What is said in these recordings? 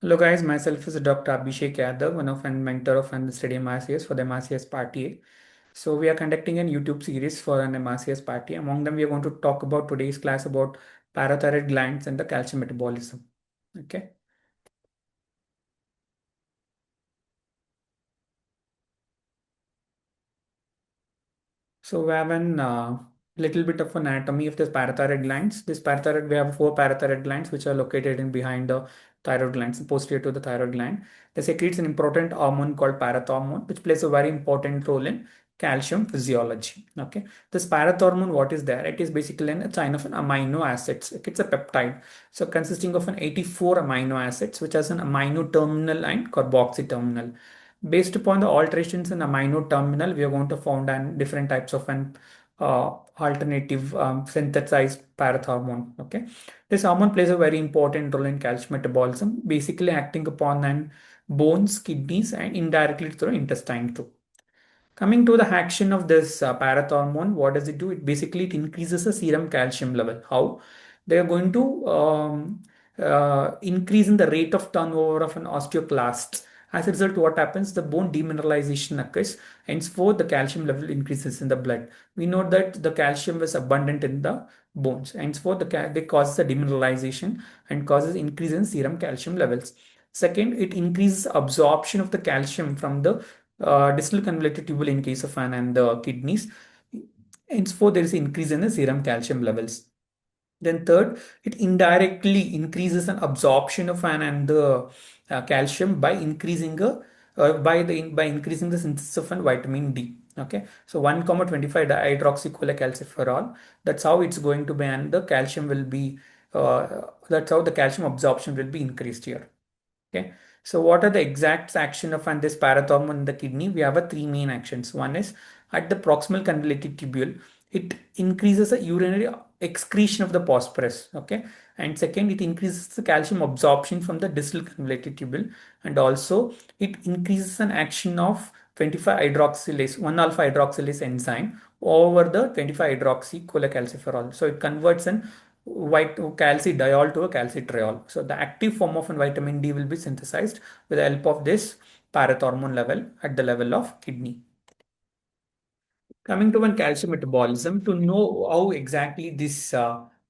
Hello guys, myself is Dr. Abhishek Yadav, one of and mentor of and study MRCS for the MRCS Part A. So we are conducting a YouTube series for an MRCS Part A. Among them, we are going to talk about today's class about parathyroid glands and the calcium metabolism. Okay. So we have an little bit of anatomy of this parathyroid glands. This parathyroid, we have four parathyroid glands which are located in behind the thyroid glands, posterior to the thyroid gland. They secretes an important hormone called parathormone, which plays a very important role in calcium physiology. Okay, this parathormone, what is there? It is basically a chain of an amino acids. It's a peptide, so consisting of an 84 amino acids, which has an amino terminal and carboxy terminal. Based upon the alterations in amino terminal, we are going to found an different types of an alternative synthesized parathormone. Okay, this hormone plays a very important role in calcium metabolism, basically acting upon an bones, kidneys, and indirectly through intestine too. Coming to the action of this parathormone, what does it do? It increases the serum calcium level. How? They are going to increase in the rate of turnover of an osteoclast. As a result, what happens? The bone demineralization occurs, henceforth the calcium level increases in the blood. We know that the calcium is abundant in the bones, henceforth they causes a demineralization and causes increase in serum calcium levels. Second, it increases absorption of the calcium from the distal convoluted tubule in case of an and the kidneys. Henceforth, there is increase in the serum calcium levels. Then third, it indirectly increases an absorption of an and the calcium by increasing by increasing the synthesis of an vitamin D. Okay, so 1,25 dihydroxycholecalciferol. That's how it's going to be, and the calcium will be. That's how the calcium absorption will be increased here. Okay. So what are the exact action of and this parathormone in the kidney? We have a three main actions. One is at the proximal convoluted tubule, it increases the urinary excretion of the phosphorus. Okay. And second, it increases the calcium absorption from the distal convoluted tubule. And also it increases an action of 25 hydroxylase, 1 alpha hydroxylase enzyme over the 25 hydroxy cholecalciferol. So it converts an white calcidiol to a calcitriol. So the active form of vitamin D will be synthesized with the help of this parathormone level at the level of kidney. Coming to one calcium metabolism, to know how exactly this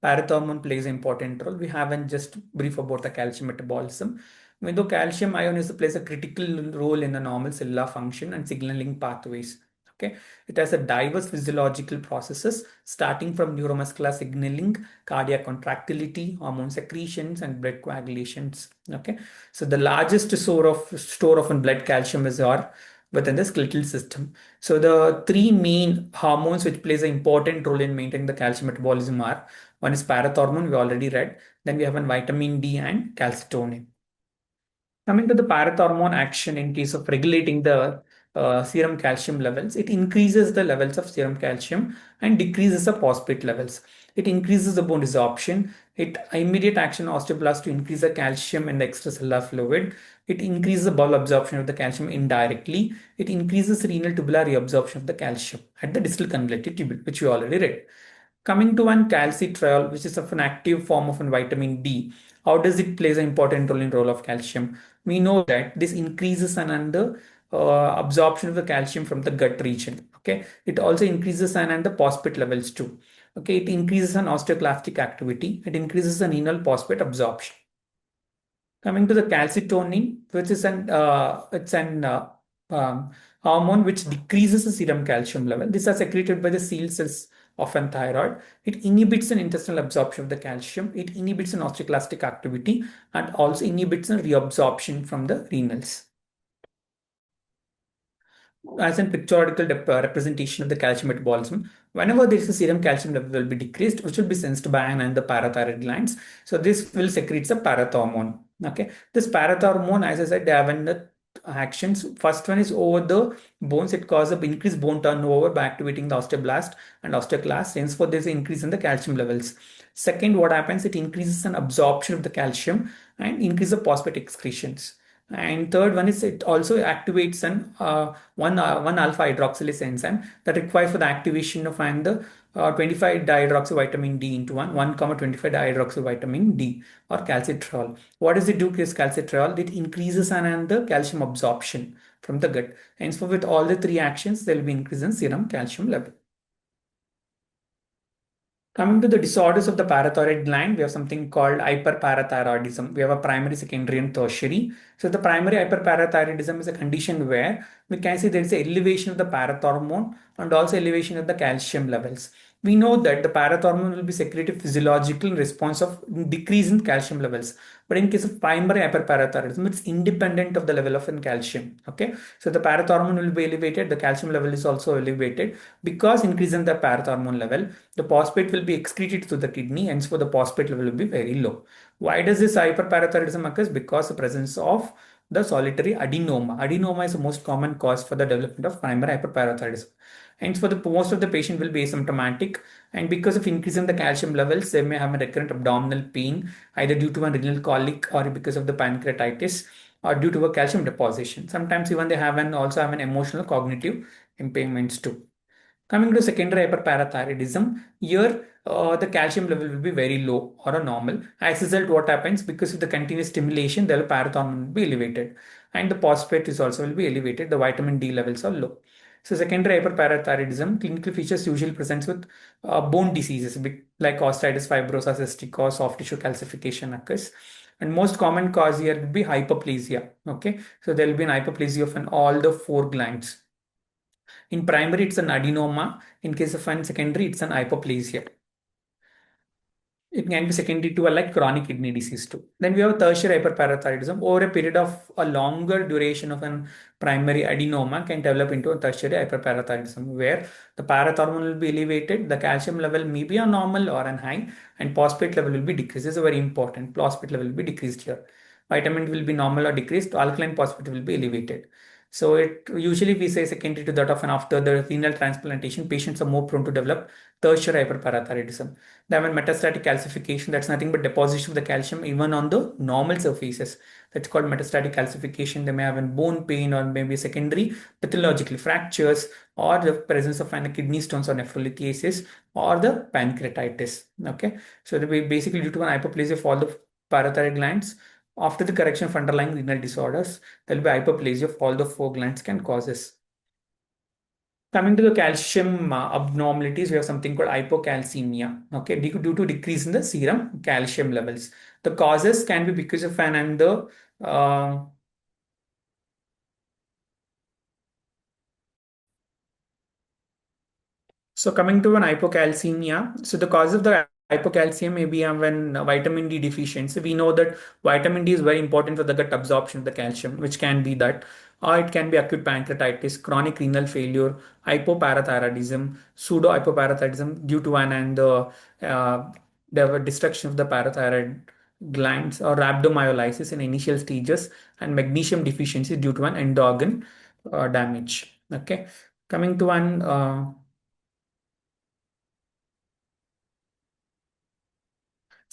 parathormone plays an important role, we have a just brief about the calcium metabolism. Even though calcium ion plays a critical role in the normal cellular function and signaling pathways. Okay, it has a diverse physiological processes starting from neuromuscular signaling, cardiac contractility, hormone secretions, and blood coagulations. Okay, so the largest store of blood calcium is our within the skeletal system. So the three main hormones which plays an important role in maintaining the calcium metabolism are one is parathormone, we already read. Then we have a vitamin D and calcitonin. Coming to the parathormone action in case of regulating the serum calcium levels, it increases the levels of serum calcium and decreases the phosphate levels. It increases the bone resorption. It immediate action osteoblast to increase the calcium in the extracellular fluid. It increases the bowel absorption of the calcium indirectly. It increases renal tubular reabsorption of the calcium at the distal convoluted tubule, which we already read. Coming to one calcitriol, which is of an active form of an vitamin D. How does it plays an important role in role of calcium? We know that this increases and the absorption of the calcium from the gut region. Okay, it also increases and the phosphate levels too. Okay, it increases an osteoclastic activity. It increases an renal phosphate absorption. Coming to the calcitonin, which is an hormone which decreases the serum calcium level. These are secreted by the seal cells of an thyroid. It inhibits an intestinal absorption of the calcium. It inhibits an osteoclastic activity and also inhibits a reabsorption from the renals. As a pictorial representation of the calcium metabolism, whenever there is a serum calcium level will be decreased, which will be sensed by and the parathyroid glands. So this will secrete the parathormone. Okay, this parathormone, as I said, they have the actions. First one is over the bones. It causes increased bone turnover by activating the osteoblast and osteoclast. Henceforth, there is an increase in the calcium levels. Second, what happens? It increases an absorption of the calcium and increase the phosphate excretions. And third one is it also activates one alpha hydroxylase enzyme that requires for the activation of and the 25 dihydroxyvitamin D into 1,25 dihydroxyvitamin D or calcitriol. What does it do? Is calcitriol, it increases and the calcium absorption from the gut. Hence, for with all the three actions, there will be increase in serum calcium level. Coming to the disorders of the parathyroid gland, we have something called hyperparathyroidism. We have a primary, secondary, and tertiary. So the primary hyperparathyroidism is a condition where we can see there is an elevation of the parathormone and also elevation of the calcium levels. We know that the parathormone will be secreted physiologically in response of decrease in calcium levels. But in case of primary hyperparathyroidism, it's independent of the level of calcium. Okay, so the parathormone will be elevated, the calcium level is also elevated. Because increase in the parathormone level, the phosphate will be excreted to the kidney, hence for the phosphate level will be very low. Why does this hyperparathyroidism occurs? Because the presence of the solitary adenoma. Adenoma is the most common cause for the development of primary hyperparathyroidism. Hence, for the most of the patient will be asymptomatic, and because of increase in the calcium levels, they may have a recurrent abdominal pain, either due to a renal colic or because of the pancreatitis or due to a calcium deposition. Sometimes even they have an also have an emotional cognitive impairments too. Coming to secondary hyperparathyroidism, here the calcium level will be very low or a normal. As a result, what happens? Because of the continuous stimulation, the parathormone will be elevated, and the phosphate is also will be elevated. The vitamin D levels are low. So secondary hyperparathyroidism clinical features usually presents with bone diseases like osteitis fibrosa, cystic or soft tissue calcification occurs. And most common cause here would be hyperplasia. Okay, so there will be an hyperplasia of all the four glands. In primary, it's an adenoma. In case of an secondary, it's an hypoplasia. It can be secondary to a like chronic kidney disease too. Then we have tertiary hyperparathyroidism. Over a period of a longer duration of an primary adenoma can develop into a tertiary hyperparathyroidism where the parathormone will be elevated, the calcium level may be a normal or an high, and phosphate level will be decreased. This is very important. Phosphate level will be decreased here. Vitamin will be normal or decreased. Alkaline phosphate will be elevated. So it usually we say secondary to that of and after the renal transplantation, patients are more prone to develop tertiary hyperparathyroidism. They have a metastatic calcification. That's nothing but deposition of the calcium even on the normal surfaces. That's called metastatic calcification. They may have a bone pain or maybe secondary pathologically fractures or the presence of kidney stones or nephrolithiasis or the pancreatitis. Okay, so they be basically due to an hyperplasia of all the parathyroid glands. After the correction of underlying renal disorders, there will be hyperplasia of all the four glands can causes. Coming to the calcium abnormalities, we have something called hypocalcemia. Okay, due to decrease in the serum calcium levels. The causes can be because of an and the so coming to an hypocalcemia, so the cause of the hypocalcemia may be when vitamin D deficiency. We know that vitamin D is very important for the gut absorption of the calcium, which can be that, or it can be acute pancreatitis, chronic renal failure, hypoparathyroidism, pseudo hypoparathyroidism due to an and the destruction of the parathyroid glands, or rhabdomyolysis in initial stages, and magnesium deficiency due to an end organ damage. Okay, coming to one.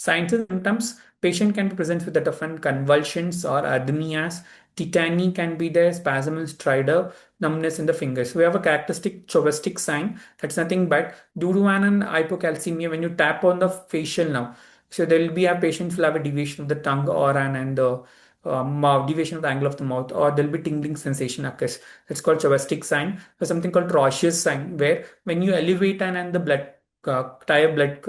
Signs and symptoms, patient can be present with the different convulsions or arrhythmias. Tetany can be there, spasm and stridor, numbness in the fingers. We have a characteristic Chauvistic sign. That's nothing but due to an hypocalcemia, when you tap on the facial nerve. So there will be a patient will have a deviation of the tongue or an and the deviation of the angle of the mouth, or there'll be tingling sensation occurs. That's called Chauvistic sign. There's something called Rorschach's sign, where when you elevate and the blood tire blood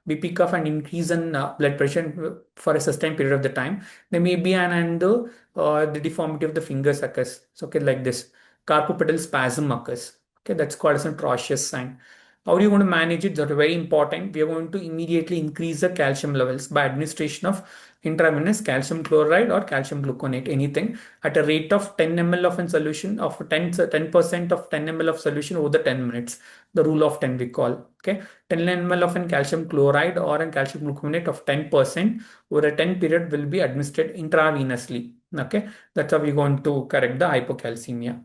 BP cuff and increase in blood pressure for a sustained period of the time. There may be an and the deformity of the fingers occurs. So, okay, like this. Carpopedal spasm occurs. Okay, that's called as a atrocious sign. How are you going to manage it? That's very important. We are going to immediately increase the calcium levels by administration of intravenous calcium chloride or calcium gluconate, anything, at a rate of 10 ml of a solution of 10% of 10 ml of solution over the 10 minutes. The rule of 10 we call. Okay, 10 ml of an calcium chloride or a calcium gluconate of 10% over a 10 period will be administered intravenously. Okay, that's how we're going to correct the hypocalcemia.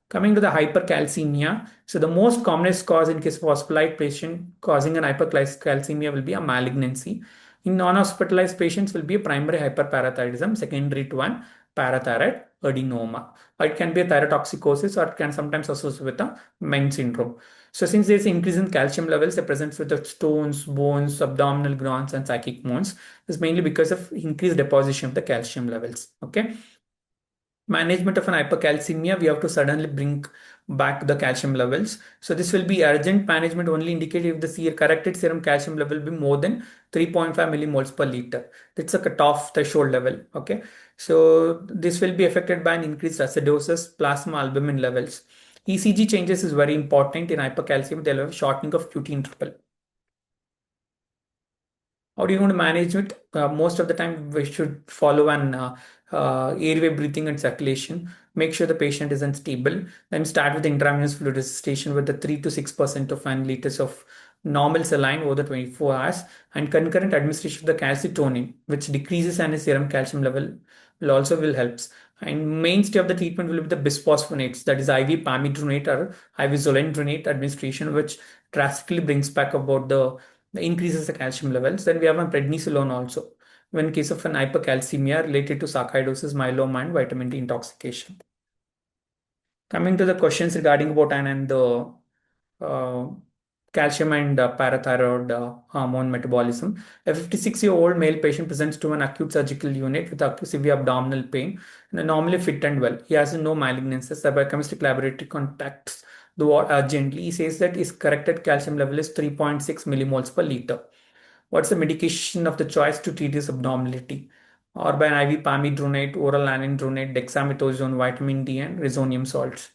Coming to the hypercalcemia, so the most commonest cause in case of hospitalized patient causing an hypercalcemia will be a malignancy. In non-hospitalized patients will be a primary hyperparathyroidism, secondary to an parathyroid adenoma. Or it can be a thyrotoxicosis, or it can sometimes associate with a MEN syndrome. So since there is increase in calcium levels, it presents with the stones, bones, abdominal glands, and psychic bones. This is mainly because of increased deposition of the calcium levels. Okay. Management of an hypercalcemia, we have to suddenly bring back the calcium levels. So this will be urgent management only indicated if the corrected serum calcium level will be more than 3.5 millimoles per liter. That's a cutoff threshold level. Okay. So this will be affected by an increased acidosis, plasma albumin levels. ECG changes is very important in hypercalcemia. They'll have shortening of QT interval. How do you want to manage it? Most of the time, we should follow an airway breathing and circulation. Make sure the patient is unstable. Then start with intravenous fluid resuscitation with the 3 to 6% of 1 liters of normal saline over the 24 hours, and concurrent administration of the calcitonin, which decreases any serum calcium level, will helps. And mainstay of the treatment will be the bisphosphonates, that is IV pamidronate or IV zoledronate administration, which drastically brings back about the increases the calcium levels. Then we have a prednisolone also, when case of an hypercalcemia related to sarcoidosis, myeloma, and vitamin D intoxication. Coming to the questions regarding about and the uh, calcium and parathyroid hormone metabolism. A 56-year-old male patient presents to an acute surgical unit with severe abdominal pain and normally fit and well. He has no malignancies. The biochemistry laboratory contacts the ward urgently. He says that his corrected calcium level is 3.6 millimoles per liter. What's the medication of the choice to treat this abnormality? Or by an IV pamidronate, oral anindronate, dexamethasone, vitamin D, and resonium salts.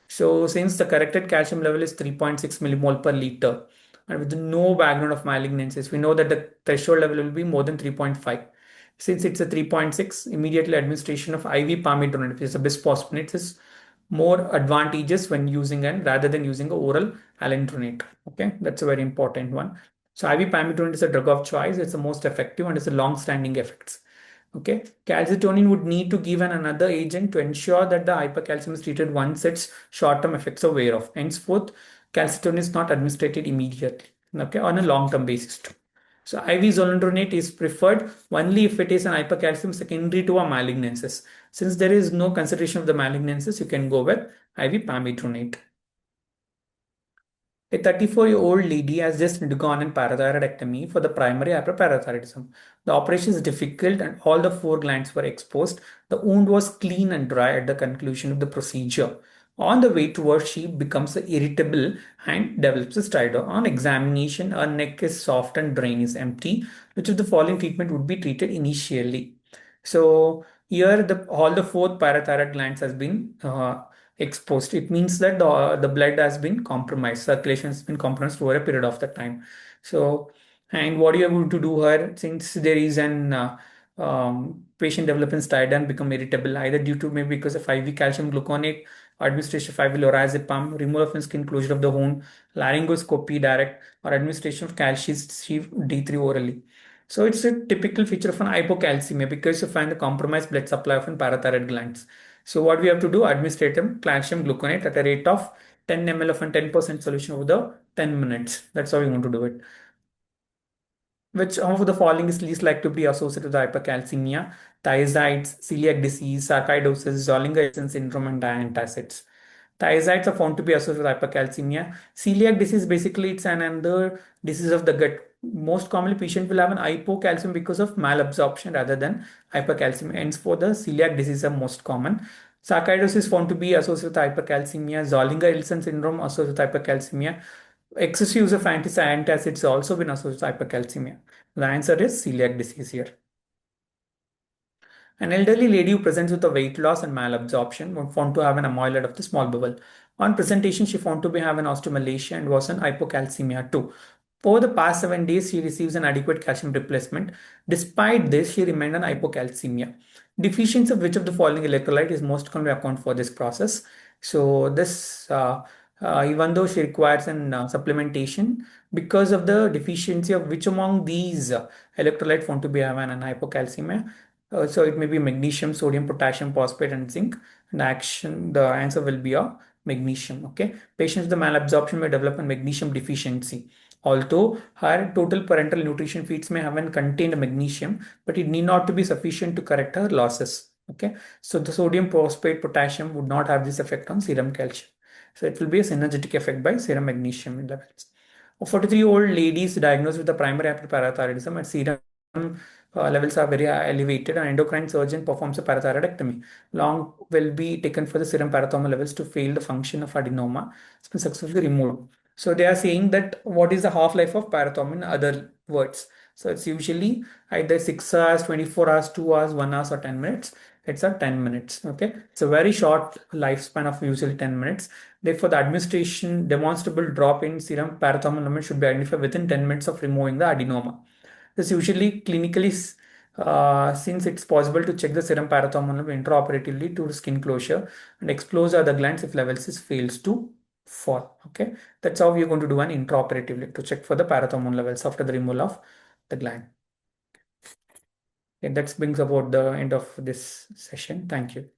So since the corrected calcium level is 3.6 millimole per liter, and with no background of malignancies, we know that the threshold level will be more than 3.5. Since it's a 3.6, immediately administration of IV pamidronate, which is a bisphosphonate, is more advantageous when using and rather than using a oral alendronate. Okay, that's a very important one. So IV pamidronate is a drug of choice. It's the most effective and it's a long-standing effects. Okay, calcitonin would need to give another agent to ensure that the hypercalcium is treated once its short-term effects are wear off. Henceforth, calcitonin is not administered immediately. Okay, on a long-term basis too. So IV zoledronate is preferred only if it is an hypercalcium secondary to a malignancies. Since there is no consideration of the malignancies, you can go with IV pamidronate. A 34-year-old lady has just undergone an parathyroidectomy for the primary hyperparathyroidism. The operation is difficult and all the four glands were exposed. The wound was clean and dry at the conclusion of the procedure. On the way towards, she becomes irritable and develops a stridor. On examination, her neck is soft and brain is empty. Which of the following treatment would be treated initially? So here, all the four parathyroid glands has been exposed. It means that the blood has been compromised, circulation has been compromised over a period of the time. So, and what you are going to do here, since there is an patient developing stridor and become irritable, either due to maybe because of IV calcium gluconate, administration of IV lorazepam, removal of skin closure of the wound, laryngoscopy direct, or administration of calcium D3 orally. So it's a typical feature of an hypocalcemia because you find the compromised blood supply of an parathyroid glands. So what we have to do, administrate calcium gluconate at a rate of 10 ml of a 10% solution over the 10 minutes. That's how we want to do it. Which of the following is least likely to be associated with hypercalcemia? Thiazides, celiac disease, sarcoidosis, Zollinger-Ellison syndrome, and diantacids. Thiazides are found to be associated with hypercalcemia. Celiac disease, basically it's another disease of the gut. Most commonly, patient will have an hypocalcium because of malabsorption rather than hypercalcemia. Hence, for the celiac disease are most common. Sarcoidosis is found to be associated with hypercalcemia. Zollinger-Ellison syndrome associated with hypercalcemia. Excessive use of antacids also been associated with hypercalcemia. The answer is celiac disease here. An elderly lady who presents with a weight loss and malabsorption was found to have an amyloid of the small bowel. On presentation, she found to be have an osteomalacia and was an hypocalcemia too. Over the past 7 days, she receives an adequate calcium replacement. Despite this, she remained an hypocalcemia. Deficiency of which of the following electrolyte is most commonly account for this process? So this, even though she requires an supplementation, because of the deficiency of which among these electrolyte found to be have an hypocalcemia, so it may be magnesium, sodium, potassium, phosphate, and zinc. And the answer will be a magnesium. Okay. Patients with the malabsorption may develop a magnesium deficiency. Although her total parenteral nutrition feeds may have contained magnesium, but it need not to be sufficient to correct her losses. Okay, so the sodium phosphate potassium would not have this effect on serum calcium. So it will be a synergetic effect by serum magnesium levels. A 43-year-old lady is diagnosed with the primary hyperparathyroidism and serum levels are very elevated. An endocrine surgeon performs a parathyroidectomy. Long will be taken for the serum parathormone levels to fail the function of adenoma. It's been successfully removed. So they are saying that what is the half-life of parathormone in other words. So it's usually either 6 hours, 24 hours, 2 hours, 1 hour or 10 minutes. It's a 10 minutes. Okay. It's a very short lifespan of usually 10 minutes. Therefore, the administration demonstrable drop in serum parathormone level should be identified within 10 minutes of removing the adenoma. This usually clinically, since it's possible to check the serum parathormone level intraoperatively to skin closure and expose other glands if levels fails to fall. Okay, that's how we're going to do an intraoperatively to check for the parathormone levels after the removal of the gland. And that brings about the end of this session. Thank you.